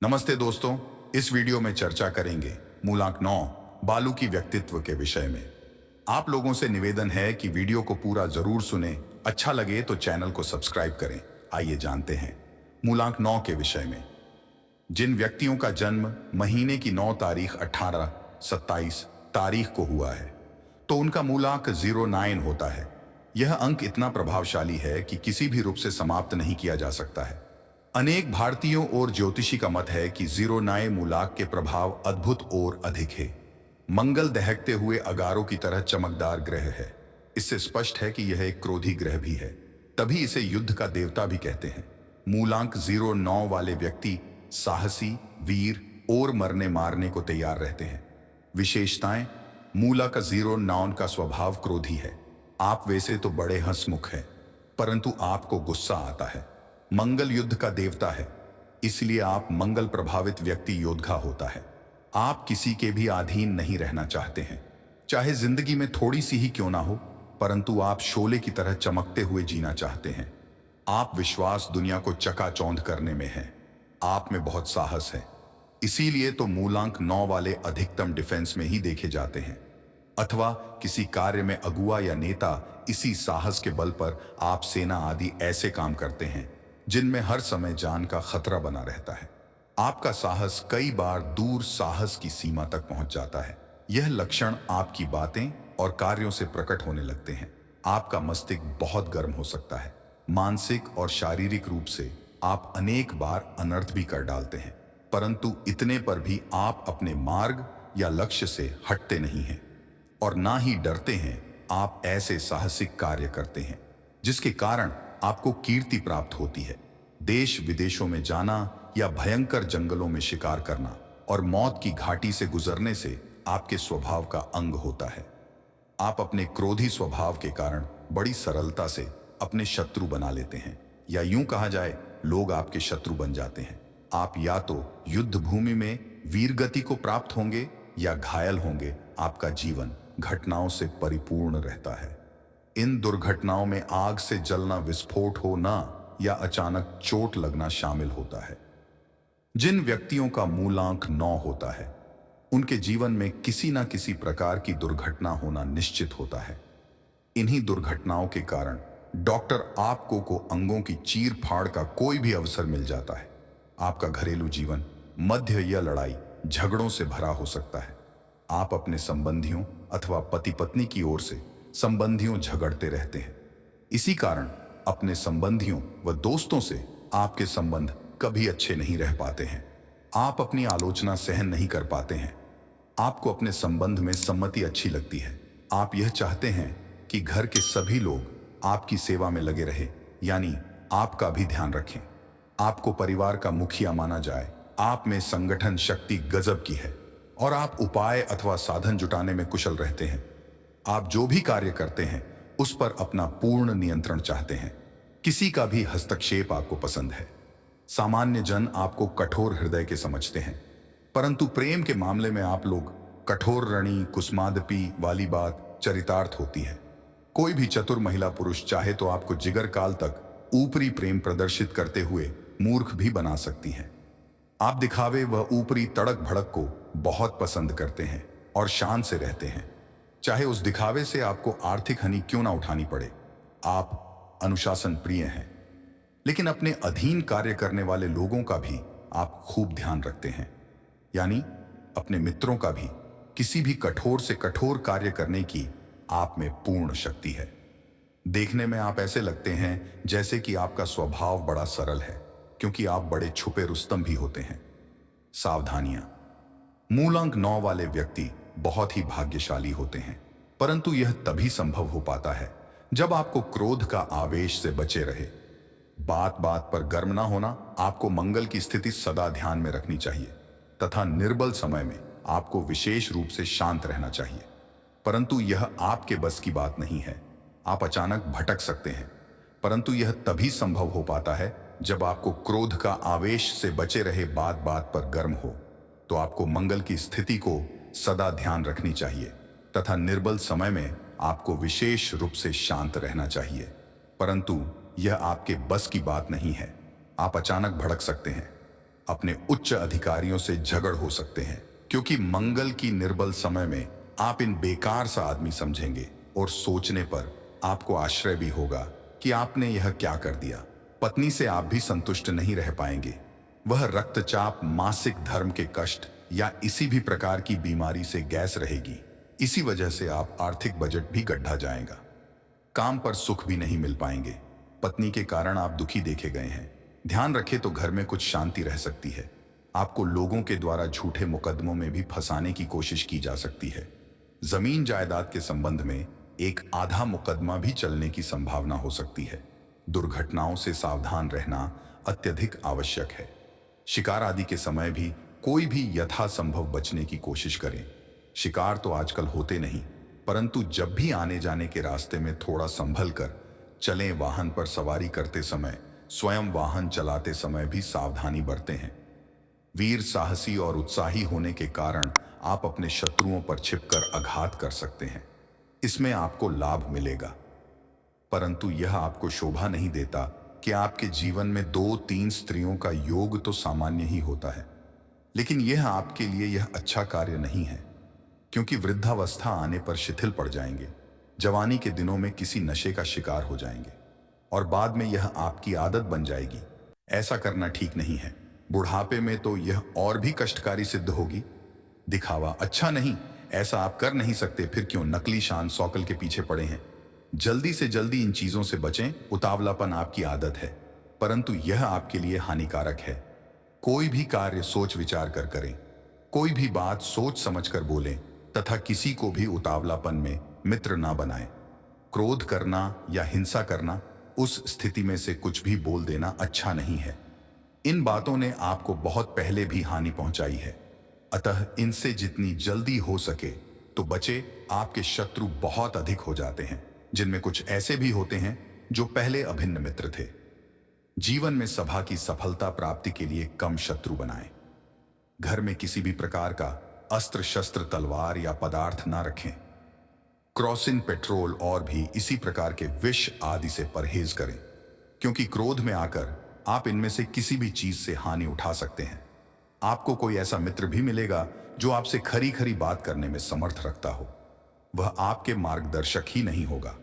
नमस्ते दोस्तों, इस वीडियो में चर्चा करेंगे मूलांक 9 बालू की व्यक्तित्व के विषय में। आप लोगों से निवेदन है कि वीडियो को पूरा जरूर सुने, अच्छा लगे तो चैनल को सब्सक्राइब करें। आइए जानते हैं मूलांक 9 के विषय में। जिन व्यक्तियों का जन्म महीने की 9 तारीख 18, 27 तारीख को हुआ है तो उनका मूलांक 09 होता है। यह अंक इतना प्रभावशाली है कि किसी भी रूप से समाप्त नहीं किया जा सकता है। अनेक भारतीयों और ज्योतिषी का मत है कि 09 मूलांक के प्रभाव अद्भुत और अधिक है। मंगल दहकते हुए अगारों की तरह चमकदार ग्रह है। इससे स्पष्ट है कि यह एक क्रोधी ग्रह भी है, तभी इसे युद्ध का देवता भी कहते हैं। मूलांक 09 वाले व्यक्ति साहसी, वीर और मरने मारने को तैयार रहते हैं। विशेषताएं: मूलांक 09 का स्वभाव क्रोधी है। आप वैसे तो बड़े हंसमुख हैं, परंतु आपको गुस्सा आता है। मंगल युद्ध का देवता है, इसलिए आप मंगल प्रभावित व्यक्ति योद्धा होता है। आप किसी के भी अधीन नहीं रहना चाहते हैं, चाहे जिंदगी में थोड़ी सी ही क्यों ना हो, परंतु आप शोले की तरह चमकते हुए जीना चाहते हैं। आप विश्वास दुनिया को चकाचौंध करने में है। आप में बहुत साहस है, इसीलिए तो मूलांक 9 वाले अधिकतम डिफेंस में ही देखे जाते हैं, अथवा किसी कार्य में अगुआ या नेता। इसी साहस के बल पर आप सेना आदि ऐसे काम करते हैं जिनमें हर समय जान का खतरा बना रहता है। आपका साहस कई बार दूर साहस की सीमा तक पहुंच जाता है। यह लक्षण आपकी बातें और कार्यों से प्रकट होने लगते हैं। आपका मस्तिष्क बहुत गर्म हो सकता है। मानसिक और शारीरिक रूप से आप अनेक बार अनर्थ भी कर डालते हैं, परंतु इतने पर भी आप अपने मार्ग या लक्ष्य से हटते नहीं हैं और ना ही डरते हैं। आप ऐसे साहसिक कार्य करते हैं जिसके कारण आपको कीर्ति प्राप्त होती है। देश विदेशों में जाना या भयंकर जंगलों में शिकार करना और मौत की घाटी से गुजरने से आपके स्वभाव का अंग होता है। आप अपने क्रोधी स्वभाव के कारण बड़ी सरलता से अपने शत्रु बना लेते हैं, या यूं कहा जाए, लोग आपके शत्रु बन जाते हैं। आप या तो युद्ध भूमि में वीरगति को प्राप्त होंगे या घायल होंगे। आपका जीवन घटनाओं से परिपूर्ण रहता है। इन दुर्घटनाओं में आग से जलना, विस्फोट होना या अचानक चोट लगना शामिल होता है। जिन व्यक्तियों का मूलांक 9 होता है उनके जीवन में किसी न किसी प्रकार की दुर्घटना होना निश्चित होता है। इन्हीं दुर्घटनाओं के कारण डॉक्टर आपको को अंगों की चीर फाड़ का कोई भी अवसर मिल जाता है। आपका घरेलू जीवन मध्य या लड़ाई झगड़ों से भरा हो सकता है। आप अपने संबंधियों अथवा पति पत्नी की ओर से संबंधियों झगड़ते रहते हैं। इसी कारण अपने संबंधियों व दोस्तों से आपके संबंध कभी अच्छे नहीं रह पाते हैं। आप अपनी आलोचना सहन नहीं कर पाते हैं। आपको अपने संबंध में सम्मति अच्छी लगती है। आप यह चाहते हैं कि घर के सभी लोग आपकी सेवा में लगे रहे, यानी आपका भी ध्यान रखें। आपको परिवार का मुखिया माना जाए। आप में संगठन शक्ति गजब की है और आप उपाय अथवा साधन जुटाने में कुशल रहते हैं। आप जो भी कार्य करते हैं उस पर अपना पूर्ण नियंत्रण चाहते हैं। किसी का भी हस्तक्षेप आपको पसंद है। सामान्य जन आपको कठोर हृदय के समझते हैं, परंतु प्रेम के मामले में आप लोग कठोर रणी कुसुमादपी वाली बात चरितार्थ होती है। कोई भी चतुर महिला पुरुष चाहे तो आपको जिगर काल तक ऊपरी प्रेम प्रदर्शित करते हुए मूर्ख भी बना सकती है। आप दिखावे व ऊपरी तड़क भड़क को बहुत पसंद करते हैं और शान से रहते हैं, चाहे उस दिखावे से आपको आर्थिक हानि क्यों ना उठानी पड़े। आप अनुशासन प्रिय हैं, लेकिन अपने अधीन कार्य करने वाले लोगों का भी आप खूब ध्यान रखते हैं, यानी अपने मित्रों का भी। किसी भी कठोर से कठोर कार्य करने की आप में पूर्ण शक्ति है। देखने में आप ऐसे लगते हैं जैसे कि आपका स्वभाव बड़ा सरल है, क्योंकि आप बड़े छुपे रुस्तम भी होते हैं। सावधानियां: मूलांक 9 वाले व्यक्ति बहुत ही भाग्यशाली होते हैं, परंतु यह तभी संभव हो पाता है जब आपको क्रोध का आवेश से बचे रहे। बात बात पर गर्म ना होना। आपको मंगल की स्थिति सदा ध्यान में रखनी चाहिए तथा निर्बल समय में आपको विशेष रूप से शांत रहना चाहिए, परंतु यह आपके बस की बात नहीं है। आप अचानक भटक सकते हैं, परंतु यह तभी संभव हो पाता है जब आपको क्रोध का आवेश से बचे रहे। बात बात पर गर्म हो तो आपको मंगल की स्थिति को सदा ध्यान रखनी चाहिए तथा निर्बल समय में आपको विशेष रूप से शांत रहना चाहिए, परंतु यह आपके बस की बात नहीं है। आप अचानक भड़क सकते हैं। अपने उच्च अधिकारियों से झगड़ हो सकते हैं, क्योंकि मंगल की निर्बल समय में आप इन बेकार सा आदमी समझेंगे और सोचने पर आपको आश्चर्य भी होगा कि आपने यह क्या कर दिया। पत्नी से आप भी संतुष्ट नहीं रह पाएंगे। वह रक्तचाप, मासिक धर्म के कष्ट या इसी भी प्रकार की बीमारी से गैस रहेगी। इसी वजह से आप आर्थिक बजट भी गड्ढा जाएगा। काम पर सुख भी नहीं मिल पाएंगे। पत्नी के कारण आप दुखी देखे गए हैं। ध्यान रखें तो घर में कुछ शांति रह सकती है। आपको लोगों के द्वारा झूठे मुकदमों में भी फंसाने की कोशिश की जा सकती है। जमीन जायदाद के संबंध में एक आधा मुकदमा भी चलने की संभावना हो सकती है। दुर्घटनाओं से सावधान रहना अत्यधिक आवश्यक है। शिकार आदि के समय भी कोई भी यथासंभव बचने की कोशिश करें। शिकार तो आजकल होते नहीं, परंतु जब भी आने जाने के रास्ते में थोड़ा संभल कर चलें। वाहन पर सवारी करते समय, स्वयं वाहन चलाते समय भी सावधानी बरतें हैं। वीर, साहसी और उत्साही होने के कारण आप अपने शत्रुओं पर छिपकर आघात कर सकते हैं। इसमें आपको लाभ मिलेगा, परंतु यह आपको शोभा नहीं देता कि आपके जीवन में 2-3 स्त्रियों का योग तो सामान्य ही होता है। लेकिन यह आपके लिए यह अच्छा कार्य नहीं है, क्योंकि वृद्धावस्था आने पर शिथिल पड़ जाएंगे। जवानी के दिनों में किसी नशे का शिकार हो जाएंगे और बाद में यह आपकी आदत बन जाएगी। ऐसा करना ठीक नहीं है। बुढ़ापे में तो यह और भी कष्टकारी सिद्ध होगी। दिखावा अच्छा नहीं, ऐसा आप कर नहीं सकते, फिर क्यों नकली शान शौकल के पीछे पड़े हैं। जल्दी से जल्दी इन चीजों से बचें। उतावलापन आपकी आदत है, परंतु यह आपके लिए हानिकारक है। कोई भी कार्य सोच विचार कर करें। कोई भी बात सोच समझ कर बोलें तथा किसी को भी उतावलापन में मित्र ना बनाएं। क्रोध करना या हिंसा करना, उस स्थिति में से कुछ भी बोल देना अच्छा नहीं है। इन बातों ने आपको बहुत पहले भी हानि पहुंचाई है, अतः इनसे जितनी जल्दी हो सके तो बचे। आपके शत्रु बहुत अधिक हो जाते हैं, जिनमें कुछ ऐसे भी होते हैं जो पहले अभिन्न मित्र थे। जीवन में सभा की सफलता प्राप्ति के लिए कम शत्रु बनाएं। घर में किसी भी प्रकार का अस्त्र शस्त्र, तलवार या पदार्थ ना रखें। क्रोसिन, पेट्रोल और भी इसी प्रकार के विष आदि से परहेज करें, क्योंकि क्रोध में आकर आप इनमें से किसी भी चीज से हानि उठा सकते हैं। आपको कोई ऐसा मित्र भी मिलेगा जो आपसे खरी खरी बात करने में समर्थ रखता हो। वह आपके मार्गदर्शक ही नहीं होगा,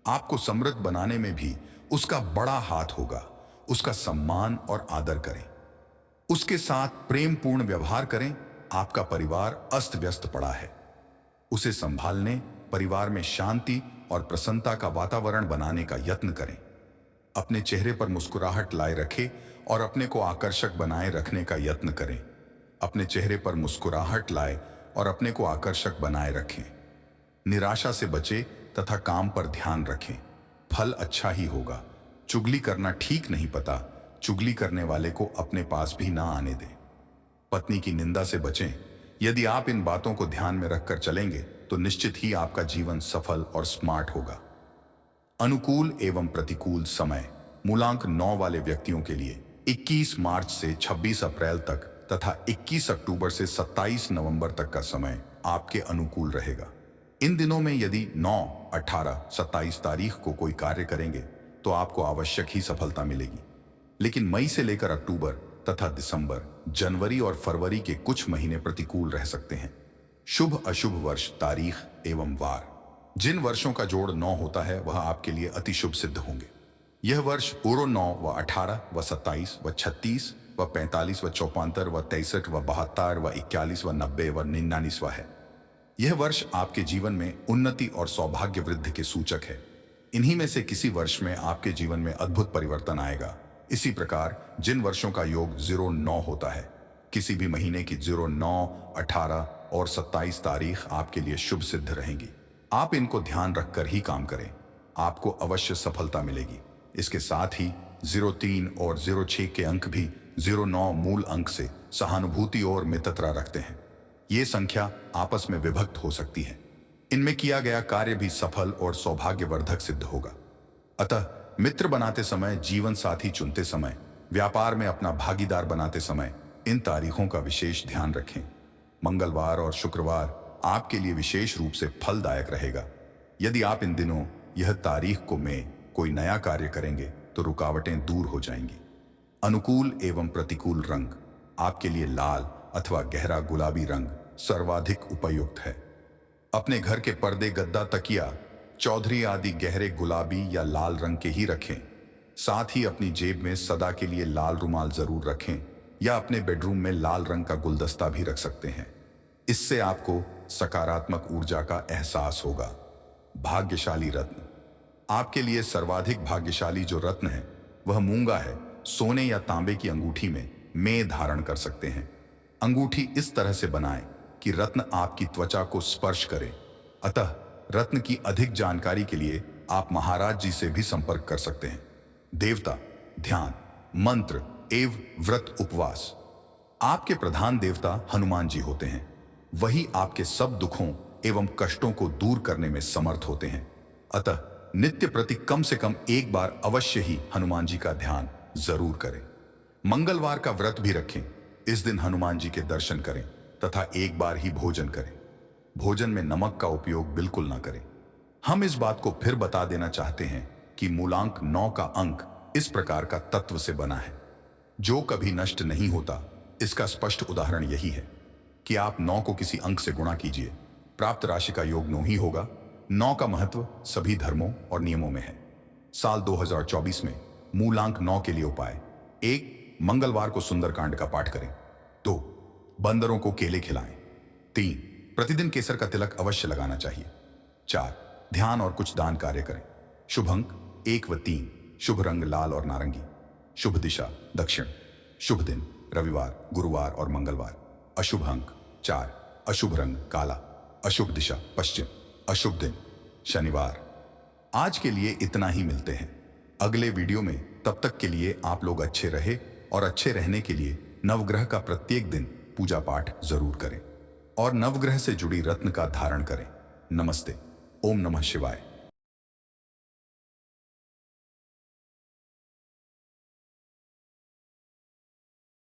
आपको समृद्ध बनाने में भी उसका बड़ा हाथ होगा। उसका सम्मान और आदर करें, उसके साथ प्रेम पूर्ण व्यवहार करें। आपका परिवार अस्त व्यस्त पड़ा है, उसे संभालने, परिवार में शांति और प्रसन्नता का वातावरण बनाने का यत्न करें। अपने चेहरे पर मुस्कुराहट लाए रखें और अपने को आकर्षक बनाए रखने का यत्न करें। अपने चेहरे पर मुस्कुराहट लाए और अपने को आकर्षक बनाए रखें। निराशा से बचें तथा काम पर ध्यान रखें। फल अच्छा ही होगा। चुगली करना ठीक नहीं पता, चुगली करने वाले को अपने पास भी ना आने दें। पत्नी की निंदा से बचें। यदि आप इन बातों को ध्यान में रखकर चलेंगे तो निश्चित ही आपका जीवन सफल और स्मार्ट होगा। अनुकूल एवं प्रतिकूल समय। मूलांक 9 वाले व्यक्तियों के लिए 21 मार्च से 26 अप्रैल तक तथा 21 अक्टूबर से 27 नवंबर तक का समय आपके अनुकूल रहेगा। इन दिनों में यदि 9, 18, 27 तारीख को कोई कार्य करेंगे तो आपको आवश्यक ही सफलता मिलेगी। लेकिन मई से लेकर अक्टूबर तथा दिसंबर, जनवरी और फरवरी के कुछ महीने प्रतिकूल रह सकते हैं। शुभ अशुभ वर्ष, तारीख एवं वार। जिन वर्षों का जोड़ 9 होता है वह आपके लिए अति शुभ सिद्ध होंगे। यह वर्ष पूर्व 9 व 18 व 27 व 36 व 45 व 54 व 63 व 72 व 41 व 90 व 99वां है। यह वर्ष आपके जीवन में उन्नति और सौभाग्य वृद्धि के सूचक है। इन्हीं में से किसी वर्ष में आपके जीवन में अद्भुत परिवर्तन आएगा। इसी प्रकार जिन वर्षों का योग 09 होता है, किसी भी महीने की 09, 18 और 27 तारीख आपके लिए शुभ सिद्ध रहेंगी। आप इनको ध्यान रखकर ही काम करें, आपको अवश्य सफलता मिलेगी। इसके साथ ही 03 और 06 के अंक भी 09 मूल अंक से सहानुभूति और मित्रता रखते हैं। ये संख्या आपस में विभक्त हो सकती है। इनमें किया गया कार्य भी सफल और सौभाग्यवर्धक सिद्ध होगा। अतः मित्र बनाते समय, जीवन साथी चुनते समय, व्यापार में अपना भागीदार बनाते समय इन तारीखों का विशेष ध्यान रखें। मंगलवार और शुक्रवार आपके लिए विशेष रूप से फलदायक रहेगा। यदि आप इन दिनों यह तारीख को में कोई नया कार्य करेंगे तो रुकावटें दूर हो जाएंगी। अनुकूल एवं प्रतिकूल रंग। आपके लिए लाल अथवा गहरा गुलाबी रंग सर्वाधिक उपयुक्त है। अपने घर के पर्दे, गद्दा, तकिया, चौधरी आदि गहरे गुलाबी या लाल रंग के ही रखें। साथ ही अपनी जेब में सदा के लिए लाल रुमाल जरूर रखें या अपने बेडरूम में लाल रंग का गुलदस्ता भी रख सकते हैं। इससे आपको सकारात्मक ऊर्जा का एहसास होगा। भाग्यशाली रत्न। आपके लिए सर्वाधिक भाग्यशाली जो रत्न है वह मूंगा है। सोने या तांबे की अंगूठी में धारण कर सकते हैं। अंगूठी इस तरह से बनाएं कि रत्न आपकी त्वचा को स्पर्श करे। अतः रत्न की अधिक जानकारी के लिए आप महाराज जी से भी संपर्क कर सकते हैं। देवता, ध्यान, मंत्र एवं व्रत उपवास। आपके प्रधान देवता हनुमान जी होते हैं। वही आपके सब दुखों एवं कष्टों को दूर करने में समर्थ होते हैं। अतः नित्य प्रति कम से कम एक बार अवश्य ही हनुमान जी का ध्यान जरूर करें। मंगलवार का व्रत भी रखें। इस दिन हनुमान जी के दर्शन करें तथा एक बार ही भोजन करें। भोजन में नमक का उपयोग बिल्कुल ना करें। हम इस बात को फिर बता देना चाहते हैं कि मूलांक 9 का अंक इस प्रकार का तत्व से बना है जो कभी नष्ट नहीं होता। इसका स्पष्ट उदाहरण यही है कि आप 9 को किसी अंक से गुणा कीजिए, प्राप्त राशि का योग 9 ही होगा। 9 का महत्व सभी धर्मों और नियमों में है। साल 2024 में मूलांक 9 के लिए उपाय: 1. मंगलवार को सुंदरकांड का पाठ करें। 2. बंदरों को केले खिलाएं। 3. प्रतिदिन केसर का तिलक अवश्य लगाना चाहिए। 4. ध्यान और कुछ दान कार्य करें। शुभ अंक 1 व 3। शुभ रंग लाल और नारंगी। शुभ दिशा दक्षिण। शुभ दिन रविवार, गुरुवार और मंगलवार। अशुभ अंक 4। अशुभ रंग काला। अशुभ दिशा पश्चिम। अशुभ दिन शनिवार। आज के लिए इतना ही। मिलते हैं अगले वीडियो में। तब तक के लिए आप लोग अच्छे रहे और अच्छे रहने के लिए नवग्रह का प्रत्येक दिन पूजा पाठ जरूर करें और नवग्रह से जुड़ी रत्न का धारण करें। नमस्ते। ओम नमः शिवाय।